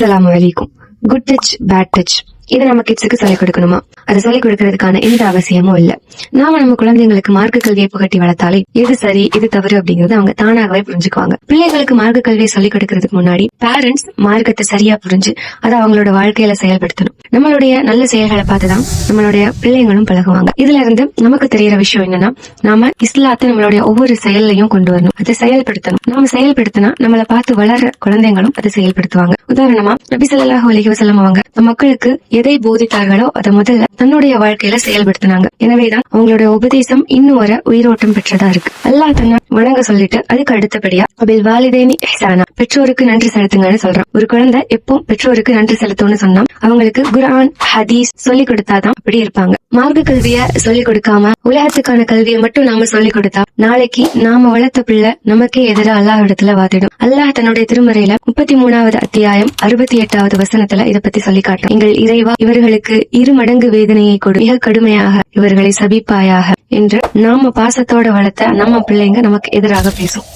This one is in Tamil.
அஸ்ஸலாமு அலைக்கும். குட் டச் பேட் டச் இதை நம்ம கிட்ஸுக்கு சொல்லிக் கொடுக்கணுமா? அதை சொல்லிக் கொடுக்கறதுக்கான எந்த அவசியமும் இல்ல. நாம நம்ம குழந்தைங்களுக்கு மார்க்க கல்வியை புகட்டி வளர்த்தாலே எது சரி எது தவறு அப்படிங்கறது அவங்க தானாகவே புரிஞ்சுக்குவாங்க. பிள்ளைகளுக்கு மார்க்க கல்வியை சொல்லிக் கொடுக்கறதுக்கு முன்னாடி பேரண்ட்ஸ் மார்க்கத்தை சரியா புரிஞ்சு அதை அவங்களோட வாழ்க்கையில செயல்படுத்தணும். நம்மளுடைய நல்ல செயல்களை பார்த்துதான் நம்மளுடைய பிள்ளைங்களும் பழகுவாங்க. இதுல இருந்து நமக்கு தெரியற விஷயம் என்னன்னா, நாம இஸ்லாத்தை நம்மளுடைய ஒவ்வொரு செயல்லையும் கொண்டு வரணும், அதை செயல்படுத்தணும். நாம செயல்படுத்தினா நம்மளை பார்த்து வளர்ற குழந்தைங்களும் அதை செயல்படுத்துவாங்க. உதாரணமா நபி ஸல்லல்லாஹு அலைஹி வஸல்லம் அவங்க மக்களுக்கு எதை போதித்தார்களோ அதை முதல்ல தன்னுடைய வாழ்க்கையில செயல்படுத்தினாங்க. எனவேதான் அவங்களுடைய உபதேசம் இன்னும் வர உயிரோட்டம் பெற்றதா இருக்கு. அல்லாஹ் தன்னை வணங்க சொல்லிட்டு அதுக்கு அடுத்தபடியா அபில் வாலிதைனி இஹ்சானா, பெற்றோருக்கு நன்றி செலுத்துங்கன்னு சொல்றான். ஒரு குழந்தை எப்போ பெற்றோருக்கு நன்றி செலுத்தும்னு சொன்னா அவங்களுக்கு குர்ஆன் ஹதீஸ் சொல்லி கொடுத்தாதான் அப்படி இருப்பாங்க. மார்க்க கல்விய சொல்லிக் கொடுக்காம உலகத்துக்கான கல்வியை மட்டும் நாம சொல்லிக் கொடுத்தா நாளைக்கு நாம வளர்த்த பிள்ளை நமக்கே எதிராக அல்லாஹ் இடத்துல வாதிடும். அல்லாஹ் தன்னுடைய திருமறையில 33வது அத்தியாயம் 68வது வசனத்துல இதை பத்தி சொல்லி காட்டும். எங்கள் இறைவா, இவர்களுக்கு 2 மடங்கு வேதனையை கொடு, மிக கடுமையாக இவர்களை சபிப்பாயாக என்று நாம பாசத்தோட வளர்த்த நம்ம பிள்ளைங்க நமக்கு எதிராக பேசும்.